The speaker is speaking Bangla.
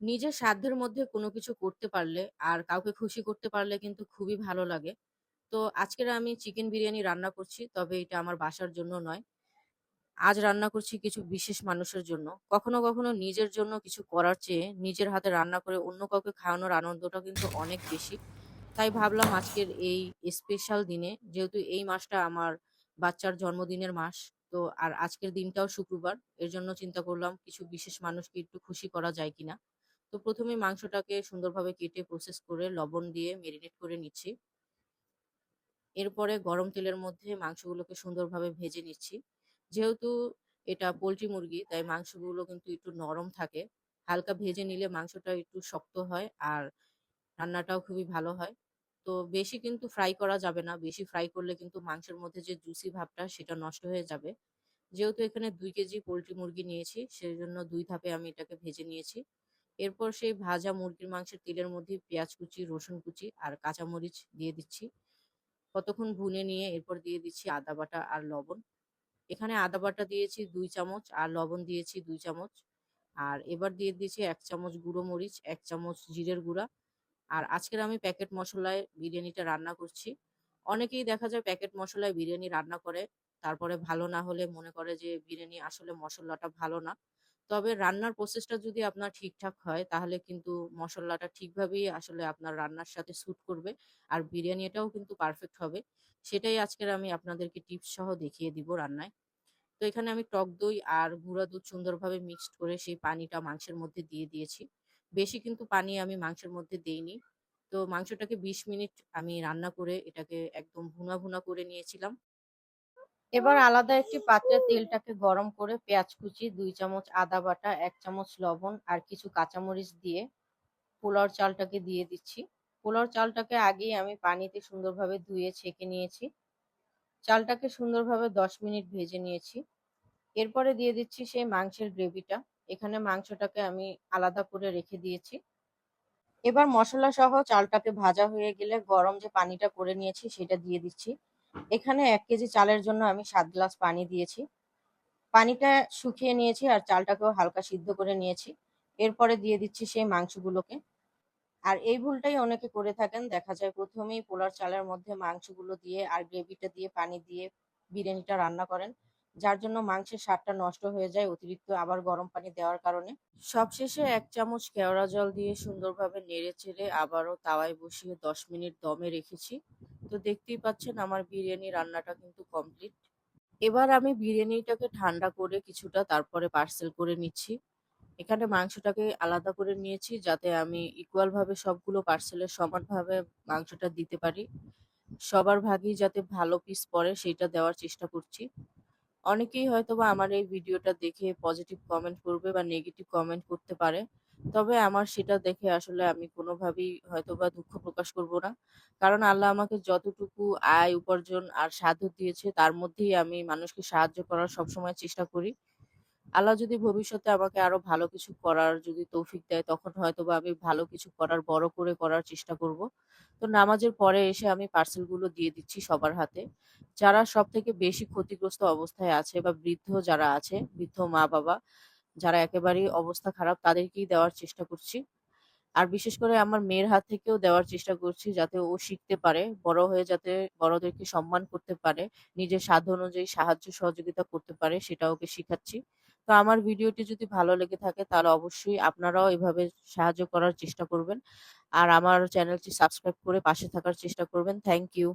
নিজের সাধ্যের মধ্যে কোনো কিছু করতে পারলে আর কাউকে খুশি করতে পারলে কিন্তু খুবই ভালো লাগে। তো আজকের আমি চিকেন বিরিয়ানি রান্না করছি। তবে এটা আমার বাসার জন্য নয়। আজ রান্না করছি কিছু বিশেষ মানুষের জন্য। কখনো নিজের জন্য কিছু করার চেয়ে নিজের হাতে রান্না করে অন্য কাউকে খাওয়ানোর আনন্দটা কিন্তু অনেক বেশি। তাই ভাবলাম আজকের এই স্পেশাল দিনে, যেহেতু এই মাসটা আমার বাচ্চার জন্মদিনের মাস, তো আর আজকের দিনটাও শুক্রবার। এর জন্য চিন্তা করলাম কিছু বিশেষ মানুষকে একটু খুশি করা যায় কিনা। তো ১ম এই মাংসটাকে সুন্দরভাবে কেটে প্রসেস করে লবণ দিয়ে মেরিনেট করে নিচ্ছি। এরপরে গরম তেলের মধ্যে মাংসগুলোকে সুন্দরভাবে ভেজে নিচ্ছি। যেহেতু এটা পোল্ট্রি মুরগি, তাই মাংসগুলো কিন্তু একটু নরম থাকে। হালকা ভেজে নিলে মাংসটা একটু শক্ত হয় আর রান্নাটাও খুবই ভালো হয়। তো বেশি কিন্তু ফ্রাই করা যাবে না। বেশি ফ্রাই করলে কিন্তু মাংসের মধ্যে যে জুসি ভাবটা সেটা নষ্ট হয়ে যাবে। যেহেতু এখানে ২ কেজি পোল্ট্রি মুরগি নিয়েছি, সেজন্য ২ ধাপে আমি এটাকে ভেজে নিয়েছি। এরপর সেই ভাজা মুরগির মাংসের তেলের মধ্যে পেঁয়াজ কুচি, রসুন কুচি আর কাঁচামরিচ দিয়ে দিচ্ছি। কতক্ষণ ভুনে নিয়ে এরপর দিয়ে দিচ্ছি আদা বাটা আর লবণ। এখানে আদা বাটা দিয়েছি ২ চামচ আর লবণ দিয়েছি ২ চামচ। আর এবার দিয়ে দিয়েছি ১ চামচ গুঁড়ো মরিচ, ১ চামচ জিরের গুঁড়া। আর আজকের আমি প্যাকেট মসলায় বিরিয়ানিটা রান্না করছি। অনেকেই দেখা যায় প্যাকেট মসলায় বিরিয়ানি রান্না করে। তারপরে ভালো না হলে মনে করে যে বিরিয়ানি আসলে মসলাটা ভালো না। তবে রান্নার প্রসেসটা যদি আপনার ঠিকঠাক হয় তাহলে কিন্তু মসল্লাটা ঠিকভাবেই আসলে আপনার রান্নার সাথে স্যুট করবে। আর বিরিয়ানিটাও কিন্তু পারফেক্ট হবে। সেটাই আজকের আমি আপনাদেরকে টিপস সহ দেখিয়ে দিব রান্নায়। তো এখানে আমি টক দই আর গুঁড়া দুধ সুন্দরভাবে মিক্সড করে সেই পানিটা মাংসের মধ্যে দিয়ে দিয়েছি। বেশি কিন্তু পানি আমি মাংসের মধ্যে দেইনি। তো মাংসটাকে ২০ মিনিট আমি রান্না করে এটাকে একদম ভুনা করে নিয়েছিলাম। এবার আলাদা একটি পাত্রে তেলটাকে গরম করে পেঁয়াজ কুচি, ২ চামচ আদা বাটা, ১ চামচ লবণ আর কিছু কাঁচামরিচ দিয়ে পোলাওর চালটাকে দিয়ে দিচ্ছি। পোলাওর চালটাকে আগেই আমি পানিতে সুন্দরভাবে ধুয়ে ছেঁকে নিয়েছি। চালটাকে সুন্দরভাবে ১০ মিনিট ভেজে নিয়েছি। এরপরে দিয়ে দিচ্ছি সেই মাংসের গ্রেভিটা। এখানে মাংসটাকে আমি আলাদা করে রেখে দিয়েছি। এবার মসলা সহ চালটাকে ভাজা হয়ে গেলে গরম যে পানিটা করে নিয়েছি সেটা দিয়ে দিচ্ছি। এখানে ১ কেজি চালের জন্য আমি ৭ গ্লাস পানি দিয়েছি। পানিটা শুকিয়ে নিয়েছি আর চালটাকেও হালকা সিদ্ধ করে নিয়েছি। এরপরে দিয়ে দিচ্ছি সেই মাংসগুলোকে। আর এই ভুলটাই অনেকে করে থাকেন। দেখা যায় ১ম এই পোলার চালের মধ্যে মাংসগুলো দিয়ে আর গ্রেভিটা দিয়ে পানি দিয়ে বিরিয়ানিটা রান্না করেন। যার জন্য মাংসের স্বাদটা নষ্ট হয়ে যায় অতিরিক্ত আবার গরম পানি দেওয়ার কারণে। সবশেষে ১ চামচ কেওড়া জল দিয়ে সুন্দরভাবে নেড়েচেড়ে আবারও তাওয়ায় বসিয়ে ১০ মিনিট দমে রেখেছি। তো দেখতেই পাচ্ছেন আমার বিরিয়ানি রান্নাটা কিন্তু কমপ্লিট। এবার আমি বিরিয়ানিটাকে ঠান্ডা করে কিছুটা তারপরে পার্সেল করে নিচ্ছি। এখানে মাংসটাকে আলাদা করে নিয়েছি যাতে আমি ইকুয়াল ভাবে সবগুলো পার্সেলে সমানভাবে মাংসটা দিতে পারি। সবার ভাগেই যাতে ভালো পিস পড়ে সেইটা দেওয়ার চেষ্টা করছি। অনেকেই হয়তোবা আমার এই ভিডিওটা দেখে পজিটিভ কমেন্ট করবে বা নেগেটিভ কমেন্ট করতে পারে। তবে আমার সেটা দেখে আসলে আমি কোনোভাবেই হয়তোবা দুঃখ প্রকাশ করব না। কারণ আল্লাহ আমাকে যতটুকু আয় উপার্জন আর সাধ্য দিয়েছে তার মধ্যেই আমি মানুষকে সাহায্য করার সবসময় চেষ্টা করি। আল্লাহ যদি ভবিষ্যতে আমাকে আরো ভালো কিছু করার যদি তৌফিক দেয় তখন হয়তোবা আমি ভালো কিছু করার বড় করে করার চেষ্টা করব। তো নামাজের পরে এসে আমি পার্সেলগুলো দিয়ে দিচ্ছি সবার হাতে। যারা সবথেকে বেশি ক্ষতিগ্রস্ত অবস্থায় আছে বা বৃদ্ধ যারা আছে, বৃদ্ধ মা-বাবা যারা একেবারেই অবস্থা খারাপ তাদেরকেই দেওয়ার চেষ্টা করছি। আর বিশেষ করে আমার মেয়ের হাত থেকেও দেওয়ার চেষ্টা করছি যাতে ও শিখতে পারে, বড় হয়ে যাতে বড়দেরকে সম্মান করতে পারে, নিজের সাধ্য অনুযায়ী সাহায্য সহযোগিতা করতে পারে সেটা ওকে শিখাচ্ছি। তো আমার ভিডিওটি যদি ভালো লেগে থাকে তাহলে অবশ্যই আপনারাও এভাবে সাহায্য করার চেষ্টা করবেন। আর আমার চ্যানেলটি সাবস্ক্রাইব করে পাশে থাকার চেষ্টা করবেন। Thank you.